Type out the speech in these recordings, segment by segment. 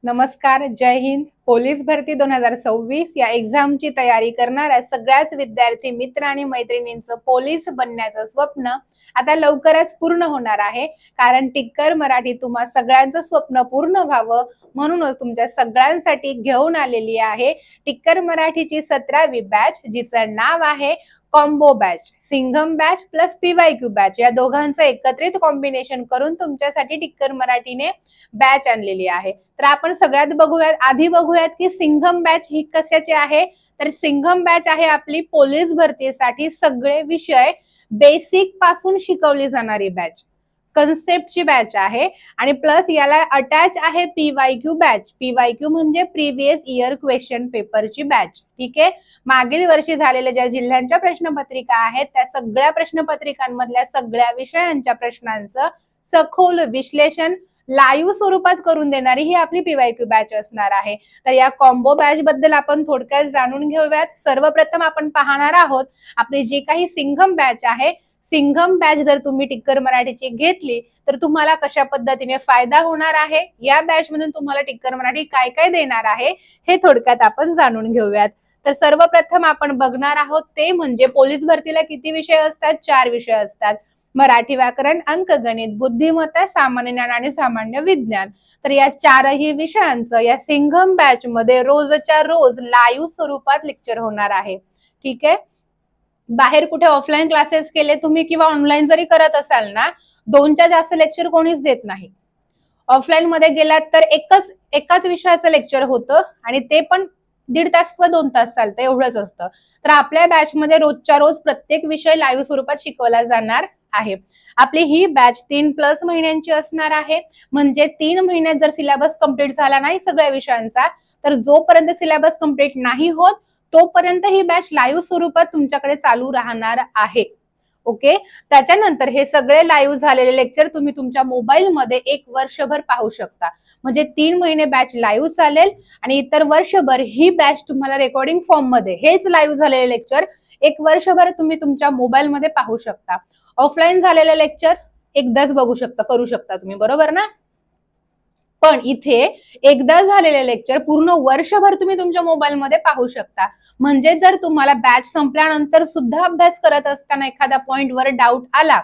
नमस्कार, जय हिंद. पोलीस भरती 2026 या एक्झामची तयारी करणाऱ्या सगळ्याच विद्यार्थी मित्र आणि मैत्रिणींचं पोलीस बनण्याचं स्वप्न आता लवकरच पूर्ण होणार आहे. कारण टिक्कर मराठी तुम्हा सगळ्यांचं स्वप्न पूर्ण व्हावं म्हणूनच तुमच्या सगळ्यांसाठी घेऊन आलेली आहे टिक्कर मराठीची 17वी बॅच, जिचं नाव आहे combo batch. Singham batch plus PYQ batch या दोघांचं एकत्रित कॉम्बिनेशन करून तुमच्यासाठी टिक्कर मराठीने बॅच आणलेली आहे. तर आपण सगळ्यात आधी बघूयात की सिंघम बॅच ही कशाची आहे. तर सिंघम बॅच आहे आपली पोलीस भरतीसाठी सगळे विषय बेसिक पासून शिकवली जाणारी बॅच, कन्सेप्टची बॅच आहे. आणि प्लस याला अटॅच आहे PYQ बॅच. PYQ म्हणजे प्रिव्हियस इयर क्वेश्चन पेपरची बॅच. ठीक आहे. मागील वर्षी झालेल्या ज्या जिल्ह्यांच्या प्रश्नपत्रिका आहेत त्या सगळ्या प्रश्नपत्रिकांमधल्या सगळ्या विषयांच्या प्रश्नांचं सखोल विश्लेषण लाईव्ह स्वरूपात करून देणारी ही आपली PYQ बॅच असणार आहे. तर या कॉम्बो बॅच बद्दल आपण थोडक्यात जाणून घेऊयात. सर्वप्रथम आपण पाहणार आहोत आपली जी काही सिंघम बॅच आहे. सिंघम बॅच जर तुम्ही टिक्कर मराठीची घेतली तर तुम्हाला कशा पद्धतीने फायदा होणार आहे, या बॅच मधून तुम्हाला टिक्कर मराठी काय काय देणार आहे हे थोडक्यात आपण जाणून घेऊयात. तर सर्वप्रथम आपण बघणार आहोत ते म्हणजे पोलीस भरतीला किती विषय असतात. 4 विषय असतात. मराठी व्याकरण, अंकगणित, बुद्धिमत्ता, सामान्य ज्ञान आणि सामान्य विज्ञान. तर या 4ही विषयांचं या सिंघम बॅच मध्ये रोजच्या रोज लाईव्ह स्वरूपात लेक्चर होणार आहे. ठीक आहे. बाहेर कुठे ऑफलाईन क्लासेस केले तुम्ही किंवा ऑनलाईन जरी करत असाल ना, 2च्या जास्त लेक्चर कोणीच देत नाही. ऑफलाईन मध्ये गेलात तर एकाच विषयाचं लेक्चर होतं आणि ते पण 1.5 तास किंवा 2 तास चालतं, एवढंच असतं. तर आपल्या बॅच मध्ये रोजच्या रोज प्रत्येक विषय लाईव्ह स्वरूपात शिकवला जाणार आहे. आपली ही बॅच 3+ महिन्यांची असणार आहे. म्हणजे 3 महिन्यात जर सिलेबस कंप्लीट झाला नाही सगळ्या विषयांचा, तर जोपर्यंत सिलेबस कंप्लीट नाही होत तोपर्यंत ही बॅच लाईव्ह स्वरूपात तुमच्याकडे चालू राहणार आहे. ओके. त्याच्यानंतर हे सगळे लाईव्ह झालेले लेक्चर तुम्ही तुमच्या मोबाईल मध्ये 1 वर्षभर पाहू शकता. म्हणजे 3 महिने बॅच लाईव्ह चालेल आणि इतर वर्षभर ही बॅच तुम्हाला रेकॉर्डिंग फॉर्म मध्ये हेच लाईव्ह झालेले लेक्चर 1 वर्षभर तुम्ही तुमच्या मोबाईल मध्ये पाहू शकता. ऑफलाईन झालेले लेक्चर एकदाच बघू शकता, करू शकता तुम्ही, बरोबर ना. पण इथे एकदा झालेले लेक्चर पूर्ण वर्षभर तुम्ही तुमच्या मोबाईल मध्ये पाहू शकता. म्हणजे जर तुम्हाला बॅच संपल्यानंतर सुद्धा अभ्यास करत असताना एखाद्या पॉइंटवर डाऊट आला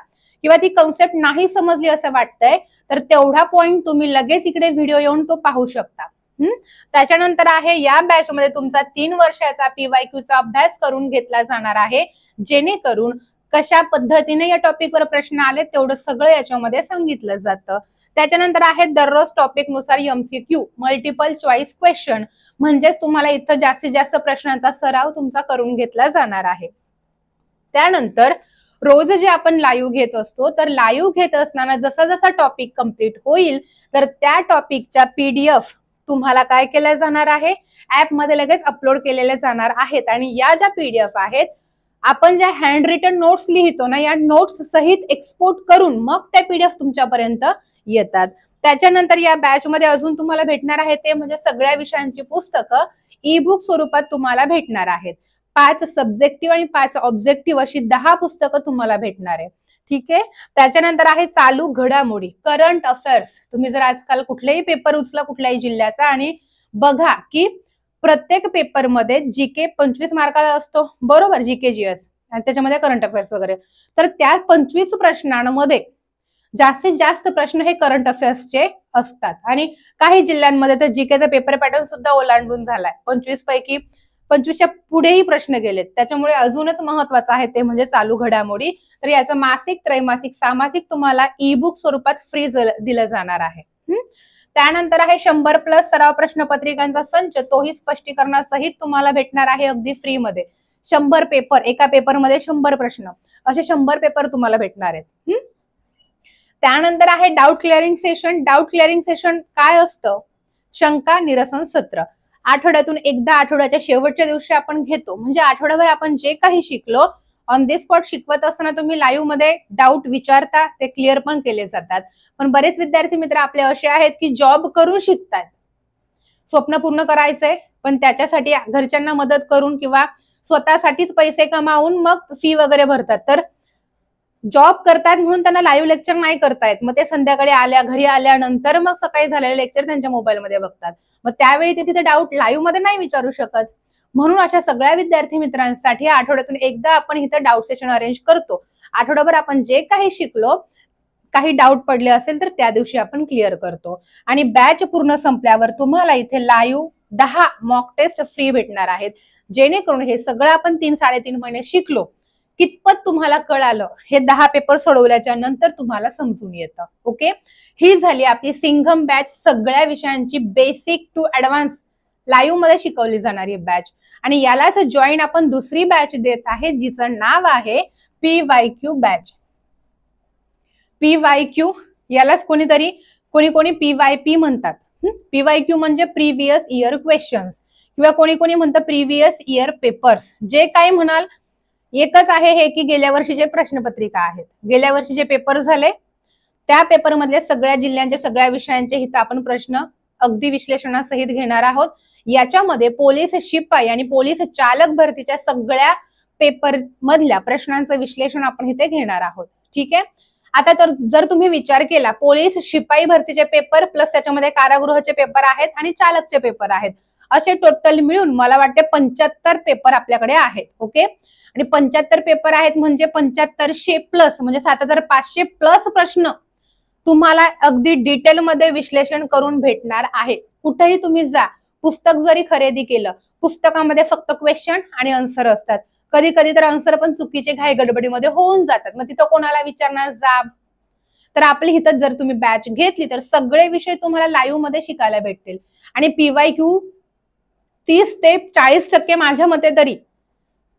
किंवा ती कन्सेप्ट नाही समजली असं वाटतंय, तर तेवढा पॉइंट तुम्ही लगेच इकडे व्हिडिओ येऊन तो पाहू शकता. त्याच्यानंतर आहे या बॅच मध्ये तुमचा 3 वर्षाचा PYQचा अभ्यास करून घेतला जाणार आहे, जेणेकरून कशा पद्धतीने या टॉपिकवर प्रश्न आले तेवढं सगळं याच्यामध्ये सांगितलं जातं. त्याच्यानंतर आहे दररोज टॉपिक नुसार MCQ, मल्टिपल चॉईस क्वेश्चन. म्हणजे तुम्हाला इथं जास्तीत जास्त प्रश्नांचा सराव तुमचा करून घेतला जाणार आहे. त्यानंतर रोज जे आपण लाईव्ह घेत असतो, तर लाईव्ह घेत असताना जसा जसा टॉपिक कंप्लीट होईल तर त्या टॉपिकच्या PDF तुम्हाला काय केल्या जाणार आहे, ऍप मध्ये लगेच अपलोड केलेले जाणार आहेत. आणि या ज्या PDF आहेत, आपण ज्या हँड रिटन नोट्स लिहितो ना, या नोट्स सहित एक्सपोर्ट करून मग त्या PDF तुमच्यापर्यंत येतात. त्याच्यानंतर या बॅच मध्ये अजून तुम्हाला भेटणार आहे ते म्हणजे सगळ्या विषयांची पुस्तकं ई-बुक स्वरूपात तुम्हाला भेटणार आहेत. 5 सब्जेक्टिव्ह आणि 5 ऑब्जेक्टिव्ह अशी 10 पुस्तकं तुम्हाला भेटणार आहे. ठीक आहे. त्याच्यानंतर आहे चालू घडामोडी, करंट अफेअर्स. तुम्ही जर आजकाल कुठलाही पेपर उचला कुठल्याही जिल्ह्याचा आणि बघा की प्रत्येक पेपरमध्ये जीके 25 मार्काला असतो, बरोबर, जीके GS, आणि त्याच्यामध्ये करंट अफेअर्स वगैरे. तर त्या 25 प्रश्नांमध्ये जास्तीत जास्त प्रश्न हे करंट अफेअर्सचे असतात. आणि काही जिल्ह्यांमध्ये तर जीकेचा पेपर पॅटर्न सुद्धा ओलांडून झालाय. 25 पैकी 25च्या पुढेही प्रश्न गेलेत. त्याच्यामुळे अजूनच महत्वाचं आहे ते म्हणजे चालू घडामोडी. तर याचं मासिक, त्रैमासिक, सामासिक तुम्हाला ई-बुक स्वरूपात फ्री दिलं जाणार आहे. त्यानंतर आहे 100+ सराव प्रश्नपत्रिकांचा संच, तोही स्पष्टीकरणासहित तुम्हाला भेटणार आहे अगदी फ्री मध्ये. 100 पेपर, एका पेपरमध्ये 100 प्रश्न, असे 100 पेपर तुम्हाला भेटणार आहेत. त्यानंतर आहे doubt clearing session. Doubt clearing session काय असतं? शंका निरसन सत्र. आठवड्यातून एकदा आठवड्याच्या शेवटच्या दिवशी आपण घेतो. म्हणजे आठवड्याभर आपण जे काही शिकलो ऑन द स्पॉट शिकवत असताना तुम्ही लाईव्ह मध्ये डाऊट विचारता, ते क्लिअर पण केले जातात. पण बरेच विद्यार्थी मित्र आपले असे आहेत की जॉब करून शिकतात, स्वप्न पूर्ण करायचंय पण त्याच्यासाठी घरच्यांना मदत करून किंवा स्वतःसाठीच पैसे कमावून मग फी वगैरे भरतात. तर जॉब करतात म्हणून त्यांना लाईव्ह लेक्चर नाही करतायत, मग ते संध्याकाळी घरी आल्यानंतर मग सकाळी झालेले लेक्चर त्यांच्या मोबाईलमध्ये बघतात, मग त्यावेळी ते तिथे डाऊट लाईव्ह मध्ये नाही विचारू शकत. म्हणून अशा सगळ्या विद्यार्थी मित्रांसाठी आठवड्यातून एकदा आपण इथं डाऊट सेशन अरेंज करतो. आठवड्याभर आपण जे काही शिकलो, काही डाऊट पडले असेल तर त्या दिवशी आपण क्लिअर करतो. आणि बॅच पूर्ण संपल्यावर तुम्हाला इथे लाईव्ह 10 मॉक टेस्ट फ्री भेटणार आहेत, जेणेकरून हे सगळं आपण 3-3.5 महिने शिकलो कितपत तुम्हाला कळालं हे 10 पेपर सोडवल्याच्या नंतर तुम्हाला समजून येतं. ओके, ही झाली आपली सिंघम बॅच, सगळ्या विषयांची बेसिक टू ऍडव्हान्स लाईव्ह मध्ये शिकवली जाणारी बॅच. आणि यालाच जॉईन आपण दुसरी बॅच देत आहे, जिचं नाव आहे PYQ बॅच. PYQ यालाच कोणी PYP म्हणतात. PYQ म्हणजे प्रिव्हियस इयर क्वेश्चन्स, किंवा कोणी म्हणतं प्रिव्हियस इयर पेपर्स. जे काही म्हणाल एकच आहे हे, की गेल्या वर्षीचे प्रश्नपत्रिका आहेत, गेल्या वर्षी जे पेपर झाले त्या पेपर मधल्या सगळ्या जिल्ह्यांच्या सगळ्या विषयांचे इथं आपण प्रश्न अगदी विश्लेषणासहित घेणार आहोत. याच्यामध्ये पोलीस शिपाई आणि पोलीस चालक भरतीच्या सगळ्या पेपर मधल्या प्रश्नांचं विश्लेषण आपण इथे घेणार आहोत. ठीक आहे. आता तर जर तुम्ही विचार केला, पोलीस शिपाई भरतीचे पेपर प्लस त्याच्यामध्ये कारागृहाचे पेपर आहेत आणि चालकचे पेपर आहेत, असे टोटल मिळून मला वाटते 75 पेपर आपल्याकडे आहेत. ओके, आणि 75 पेपर आहेत म्हणजे 7500 प्लस म्हणजे 7500 प्लस प्रश्न तुम्हाला अगदी डिटेल मध्ये विश्लेषण करून भेटणार आहे. कुठेही तुम्ही जा, पुस्तक जरी खरेदी केलं, पुस्तकामध्ये फक्त क्वेश्चन आणि आन्सर असतात. कधी कधी तर आन्सर पण चुकीचे घाई गडबडीमध्ये होऊन जातात, मग तिथं कोणाला विचारणार जाब. तर आपली हिथं जर तुम्ही बॅच घेतली तर सगळे विषय तुम्हाला लाईव्ह मध्ये शिकायला भेटतील. आणि PYQ 30 ते 40% माझ्या मते तरी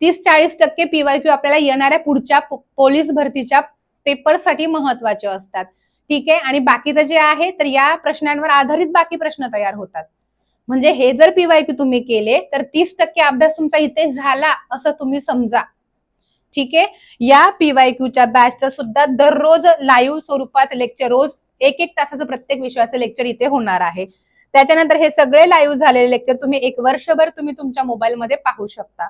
30-40% PYQ आपल्याला येणाऱ्या पुढच्या पोलीस भरतीच्या पेपरसाठी महत्वाचे असतात. ठीक आहे. आणि बाकीचं जे आहे तर या प्रश्नांवर आधारित बाकी प्रश्न तयार होतात. म्हणजे हे जर PYQ तुम्ही केले तर 30% अभ्यास तुमचा इथे झाला असं तुम्ही समजा. ठीक आहे. या PYQच्या बॅचचं सुद्धा दररोज लाईव्ह स्वरूपात लेक्चर, रोज 1-1 तासाचं प्रत्येक विषयाचं लेक्चर इथे होणार आहे. त्याच्यानंतर हे सगळे लाईव्ह झालेले लेक्चर तुम्ही 1 वर्षभर तुम्ही तुमच्या मोबाईलमध्ये पाहू शकता.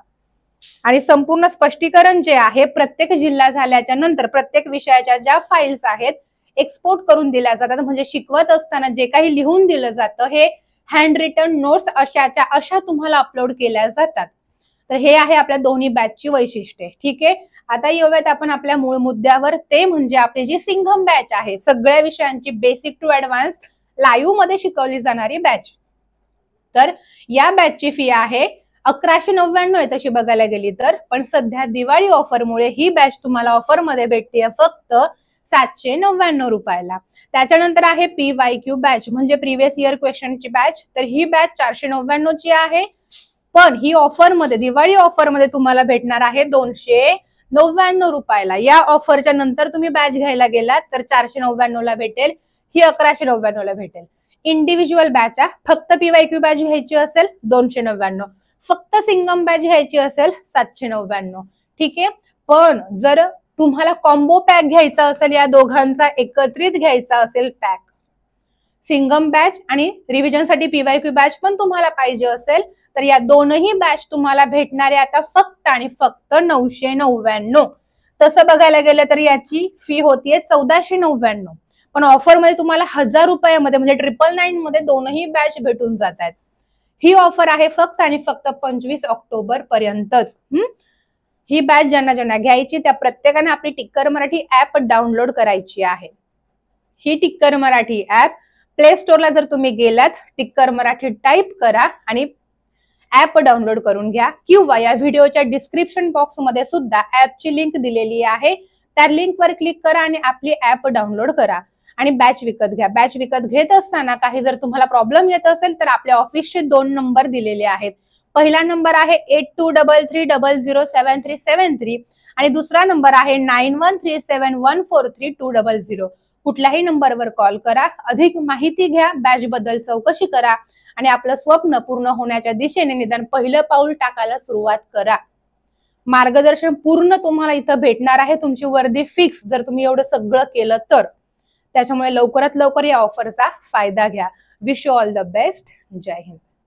आणि संपूर्ण स्पष्टीकरण जे आहे प्रत्येक जिल्हा झाल्याच्या नंतर प्रत्येक विषयाच्या ज्या फाईल्स आहेत एक्सपोर्ट करून दिल्या जातात. म्हणजे शिकवत असताना जे काही लिहून दिलं जातं हे हँड रिटन नोट्स अशा तुम्हाला अपलोड केल्या जातात. तर हे आहे आपल्या दोन्ही बॅचची वैशिष्ट्ये. ठीक आहे. आता येऊयात आपण आपल्या मूळ मुद्द्यावर, ते म्हणजे आपली जी सिंघम बॅच आहे, सगळ्या विषयांची बेसिक टू ऍडव्हान्स लाईव्ह मध्ये शिकवली जाणारी बॅच. तर या बॅचची फी आहे 1199 आहे तशी बघायला गेली तर, पण सध्या दिवाळी ऑफरमुळे ही बॅच तुम्हाला ऑफर मध्ये भेटते फक्त 799 रुपयाला. त्याच्यानंतर आहे PYQ बॅच म्हणजे प्रिव्हियस इयर क्वेश्चनची बॅच, तर ही बॅच 499 ची आहे. पण ही ऑफर मध्ये, दिवाळी ऑफर मध्ये तुम्हाला भेटणार आहे 299 रुपयाला. या ऑफरच्या नंतर तुम्ही बॅच घ्यायला गेलात तर 499 ला भेटेल, ही 1199 ला भेटेल. इंडिव्हिज्युअल बॅच आहे, फक्त PYQ बॅच घ्यायची असेल 299, फक्त सिंघम बॅच घ्यायची असेल 799. ठीक आहे. पण जर तुम्हाला कॉम्बो पॅक घ्यायचा असेल, या दोघांचा एकत्रित घ्यायचा असेल पॅक, सिंघम बॅच आणि रिव्हिजनसाठी PYQ बॅच पण तुम्हाला पाहिजे असेल, तर या दोनही बॅच तुम्हाला भेटणारे आता फक्त आणि फक्त 999. तसं बघायला गेलं तर याची फी होतीये 1499, पण ऑफर मध्ये तुम्हाला 1000 रुपयामध्ये म्हणजे 999 मध्ये दोनही बॅच भेटून जात आहेत. ही ऑफर आहे फक्त आणि फक्त 25 ऑक्टोबर पर्यंतच. ही बॅच ज्यांना घ्यायची त्या प्रत्येकाने आपली टिक्कर मराठी ऍप डाउनलोड करायची आहे. ही टिक्कर मराठी ऍप प्ले स्टोरला जर तुम्ही गेलात, टिक्कर मराठी टाईप करा आणि ऍप डाउनलोड करून घ्या, किंवा या व्हिडिओच्या डिस्क्रिप्शन बॉक्स मध्ये सुद्धा ऍपची लिंक दिलेली आहे, त्या लिंकवर क्लिक करा आणि आपली ऍप डाउनलोड करा आणि बॅच विकत घ्या. बॅच विकत घेत असताना काही जर तुम्हाला प्रॉब्लेम येत असेल तर आपल्या ऑफिसचे 2 नंबर दिलेले आहेत. पहिला नंबर आहे 8233007373 आणि दुसरा नंबर आहे 9137143200. कुठल्याही नंबरवर कॉल करा, अधिक माहिती घ्या, बॅच बद्दल चौकशी करा आणि आपलं स्वप्न पूर्ण होण्याच्या दिशेने निदान पहिलं पाऊल टाकायला सुरुवात करा. मार्गदर्शन पूर्ण तुम्हाला इथं भेटणार आहे, तुमची वर्दी फिक्स जर तुम्ही एवढं सगळं केलं तर. त्याच्यामुळे लवकरात लवकर या ऑफरचा फायदा घ्या. Wish you all the best. जय हिंद.